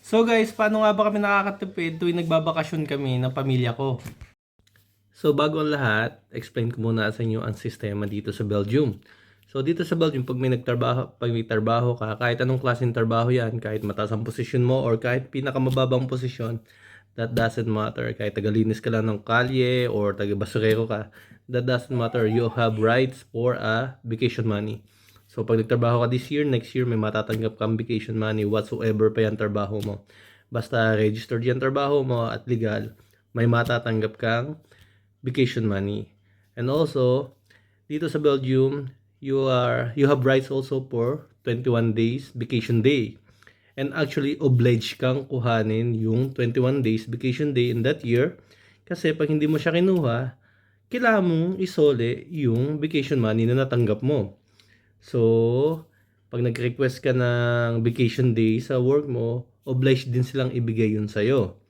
So guys, paano nga ba kami nakakatipid tuwing nagbabakasyon kami ng pamilya ko? So bago ang lahat, explain ko muna sa inyo ang sistema dito sa Belgium. So dito sa Belgium, pag may trabaho ka, kahit anong klaseng trabaho yan, kahit mataas ang posisyon mo or kahit pinakamababang posisyon, that doesn't matter. Kahit tagalinis ka lang ng kalye or taga-basurero ka, that doesn't matter. You have rights for a vacation money. So pag nagtrabaho ka this year, next year may matatanggap kang vacation money whatsoever pa yan trabaho mo. Basta registered yan trabaho mo at legal, may matatanggap kang vacation money. And also, dito sa Belgium, you have rights also for 21 days vacation day. And actually, obliged kang kuhanin yung 21 days vacation day in that year. Kasi pag hindi mo siya kinuha, kailangan mong isole yung vacation money na natanggap mo. So, pag nag-request ka ng vacation day sa work mo, obliged din silang ibigay yun sa'yo.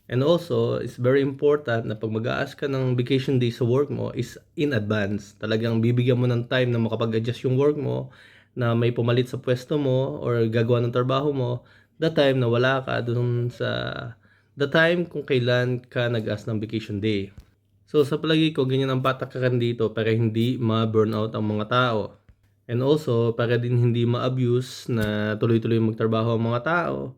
And also, it's very important na pag mag-a-ask ka ng vacation day sa work mo is in advance. Talagang bibigyan mo ng time na makapag-adjust yung work mo, na may pumalit sa pwesto mo or gagawa ng trabaho mo, the time na wala ka dun sa the time kung kailan ka nag-ask ng vacation day. So sa palagi ko, ganyan ang patakaran dito para hindi ma-burnout ang mga tao. And also, para din hindi ma-abuse na tuloy-tuloy magtrabaho ang mga tao.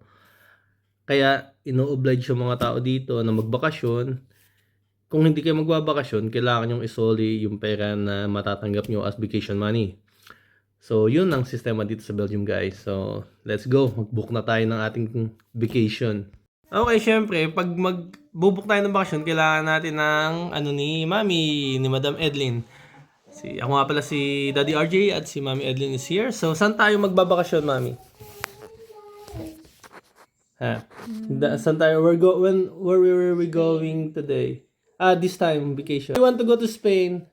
Kaya, ino-oblige yung mga tao dito na magbakasyon. Kung hindi kayo magbabakasyon, kailangan yung isoli yung pera na matatanggap nyo as vacation money. So, yun ang sistema dito sa Belgium, guys. So, let's go. Mag-book na tayo ng ating vacation. Okay, syempre, pag mag-book tayo ng bakasyon, kailangan natin ng ni Mami, ni Madam Edlin. Ako nga pala si Daddy RJ at si Mami Edlin is here. So, saan tayo magbabakasyon, Mami? Saan tayo? Where were we going today? This time, vacation. We want to go to Spain.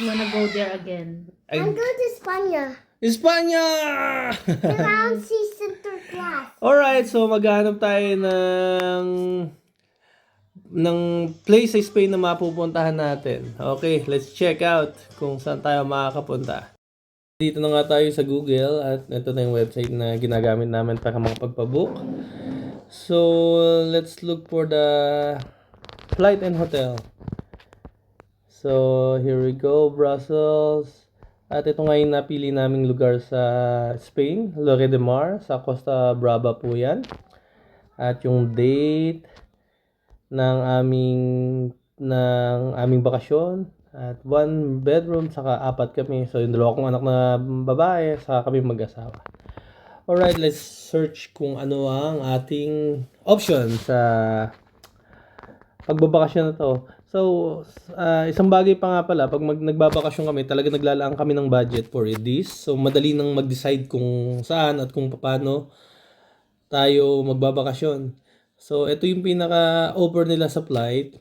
You wanna go there again? I'm going to Spania. Espanya! Around see Sinterklaas. Alright, so maghanap tayo ng place sa Spain na mapupuntahan natin. Okay, let's check out kung saan tayo makakapunta. Dito na nga tayo sa Google at ito na yung website na ginagamit namin para makapagpabook. So, let's look for the flight and hotel. So, here we go, Brussels. At ito nga yung napili naming lugar sa Spain, Lloret de Mar, sa Costa Brava po yan. At yung date ng aming bakasyon at 1 bedroom saka 4 kami. So yung dalawa kong anak na babae saka kami mag-asawa. Alright, let's search kung ano ang ating option sa pagbabakasyon na to. So, isang bagay pa nga pala, pag nagbabakasyon kami, talaga naglalaan kami ng budget for this. So, madali nang mag-decide kung saan at kung paano tayo magbabakasyon. So, ito yung pinaka-offer nila sa flight.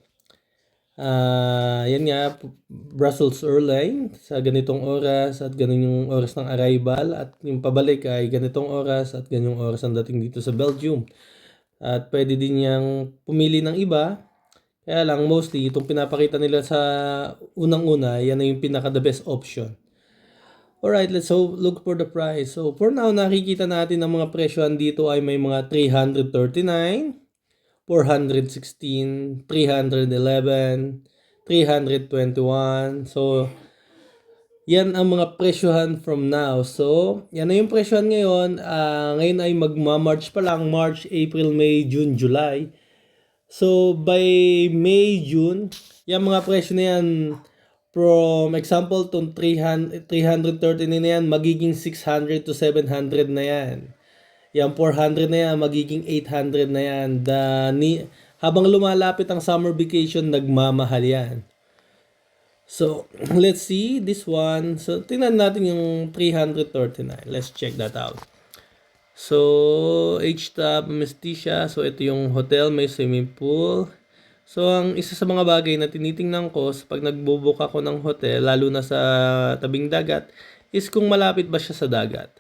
Yan nga, Brussels Airlines sa ganitong oras at ganun yung oras ng arrival. At yung pabalik ay ganitong oras at ganung oras ang dating dito sa Belgium. At pwede din niyang pumili ng iba. Kaya lang, mostly, itong pinapakita nila sa unang-una, yan na yung pinaka-the best option. Alright, let's look for the price. So, for now, nakikita natin ang mga presyohan dito ay may mga 339, 416, 311, 321. So, yan ang mga presyohan from now. So, yan na yung presyohan ngayon. Ngayon ay magma-March pa lang. March, April, May, June, July. So, by May, June, yung mga presyo na yan, from example, itong 330 na yan, magiging 600 to 700 na yan. Yung 400 na yan, magiging 800 na yan. Habang lumalapit ang summer vacation, nagmamahal yan. So, let's see this one. So, tingnan natin yung 339. Let's check that out. So, H-Top, Mesticia. So, ito yung hotel, may swimming pool. So, ang isa sa mga bagay na tinitingnan ko pag nagbo-book ako ng hotel, lalo na sa tabing dagat, is kung malapit ba siya sa dagat.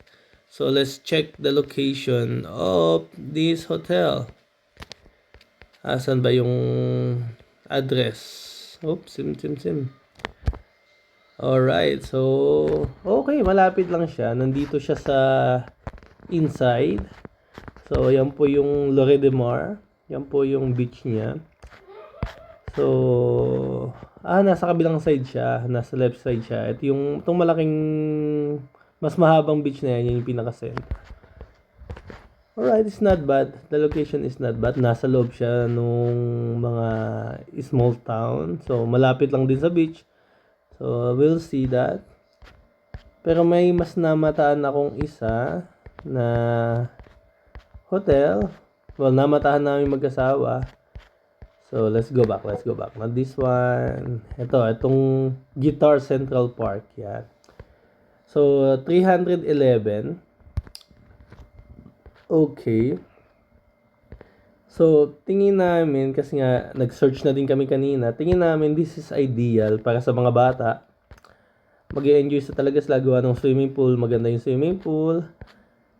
So, let's check the location of this hotel. Asan ba yung address? Oops, sim. Alright, so, okay, malapit lang siya. Nandito siya sa inside. So, yan po yung Lloret de Mar. Yan po yung beach niya. So, nasa kabilang side siya. Nasa left side siya. At itong malaking, mas mahabang beach na yan, yun yung pinaka-center. Alright, it's not bad. The location is not bad. Nasa loob siya nung mga small town. So, malapit lang din sa beach. So, we'll see that. Pero may mas namataan akong isa na hotel. Well, namataan namin mag-asawa. So, let's go back. Not this one. Itong Guitar Central Park. Yan. So, 311. Okay. So, tingin namin, kasi nga, nag-search na din kami kanina, tingin namin this is ideal para sa mga bata. Mag-i-enjoy talaga sila gawa ng swimming pool. Maganda yung swimming pool.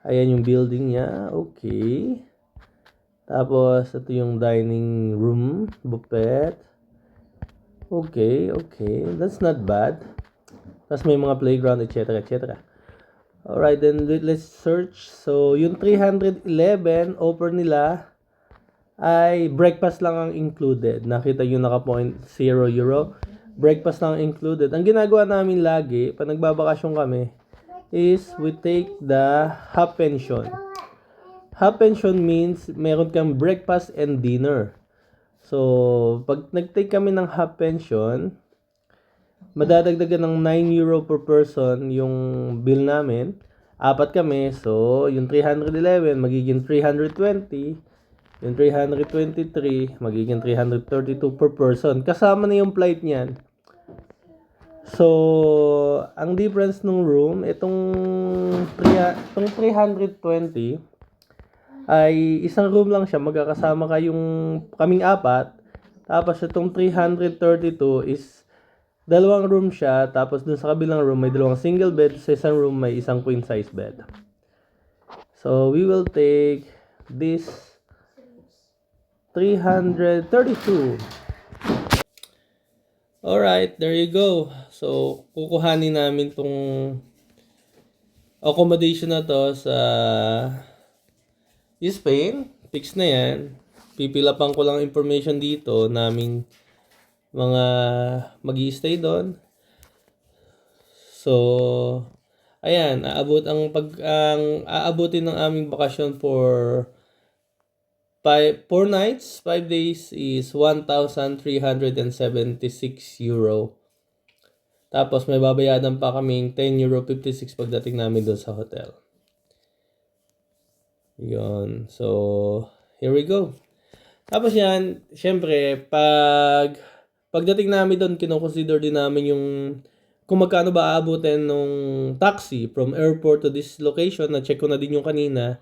Ayan yung building niya. Okay. Tapos, ito yung dining room, buffet. Okay. That's not bad. Tapos may mga playground, etc. Alright, then let's search. So, yung 311, offer nila ay breakfast lang ang included. Nakita yung naka-point €0. Breakfast lang ang included. Ang ginagawa namin lagi, pag nagbabakasyon kami, is we take the half pension. Half pension means meron kang breakfast and dinner. So, pag nag-take kami ng half pension, madadagdagan ng €9 per person yung bill namin. Apat kami, so yung 311 magiging 320, yung 323 magiging 332 per person. Kasama na yung flight niyan. So, ang difference ng room, itong 320 ay isang room lang siya, magkakasama kaming apat. Tapos itong 332 is dalawang room siya, tapos dun sa kabilang room may dalawang single bed, sa isang room may isang queen size bed. So, we will take this 332. Alright, there you go. So, kukuhanin namin tong accommodation na to sa Spain. Fix na yan. Pipilapan ko lang information dito naming mga magi-stay doon. So, ayan, aabutin ng aming bakasyon for 4 nights, 5 days is €1,376. Tapos may babayadan pa kaming €10.56 pagdating namin doon sa hotel. Yun. So, here we go. Tapos yan, syempre, pagdating namin doon, kinoconsider din namin yung kung magkano ba aabutin nung taxi from airport to this location. Na-check ko na din yung kanina.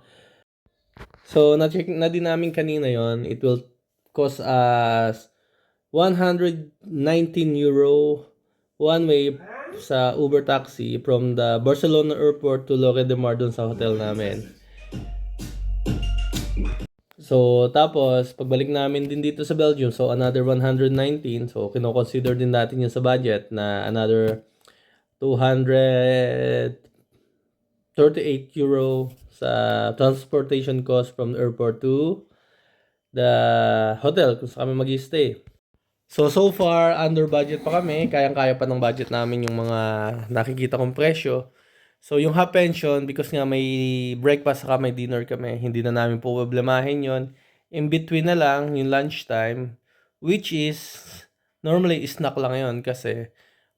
So, na-check na din namin kanina yon. It will cost us €119 one way sa Uber taxi from the Barcelona airport to Lloret de Mar doon sa hotel namin. So, tapos, pagbalik namin din dito sa Belgium, so another 119. So, kino-consider din natin yun sa budget na another €238 sa transportation cost from the airport to the hotel kung saan kami mag-stay. So far, under budget pa kami. Kayang-kaya pa ng budget namin yung mga nakikita kong presyo. So, yung half pension, because nga may breakfast saka may dinner kami, hindi na namin po problemahin yon. In between na lang, yung lunchtime, which is, normally, snack lang yon kasi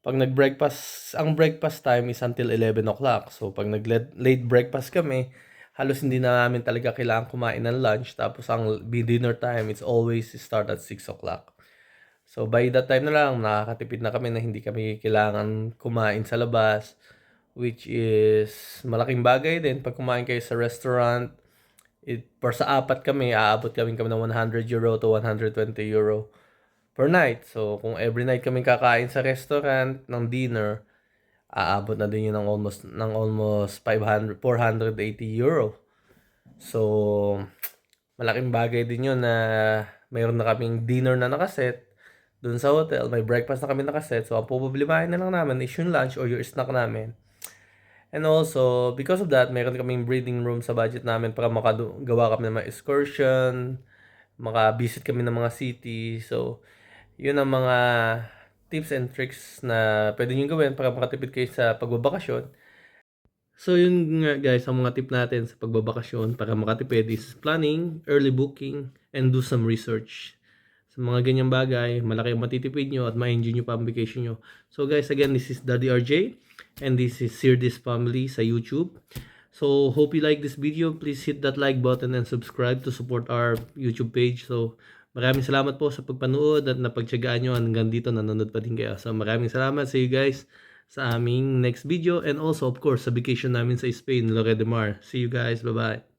pag nag-breakfast, ang breakfast time is until 11 o'clock. So, pag nag-late breakfast kami, halos hindi na namin talaga kailangan kumain ng lunch. Tapos, ang dinner time, it's always start at 6 o'clock. So, by that time na lang, nakakatipid na kami na hindi kami kailangan kumain sa labas. Which is malaking bagay din. Pag kumain kayo sa restaurant, for sa apat kami, aabot kami ng €100 to €120 per night. So, kung every night kami kakain sa restaurant ng dinner, aabot na din yun ng almost €480. So, malaking bagay din yun na mayroon na kaming dinner na nakaset dun sa hotel. May breakfast na kami nakaset. So, ang problemahin na lang namin is yung lunch or yung snack namin. And also, because of that, meron kaming breathing room sa budget namin para makagawa kami ng mga excursion, maka-visit kami ng mga city. So, yun ang mga tips and tricks na pwede nyo gawin para makatipid kayo sa pagbabakasyon. So, yun nga guys, ang mga tip natin sa pagbabakasyon para makatipid is planning, early booking, and do some research. Sa mga ganyang bagay, malaki ang matitipid nyo at ma-enjoy nyo pa ang vacation nyo. So guys, again, this is Daddy RJ and this is Sirdis Family sa YouTube. So hope you like this video. Please hit that like button and subscribe to support our YouTube page. So maraming salamat po sa pagpanood at napagtiyagaan nyo hanggang dito nanonood pa din kayo. So maraming salamat sa you guys sa aming next video and also of course sa vacation namin sa Spain, Lloret de Mar. See you guys. Bye-bye.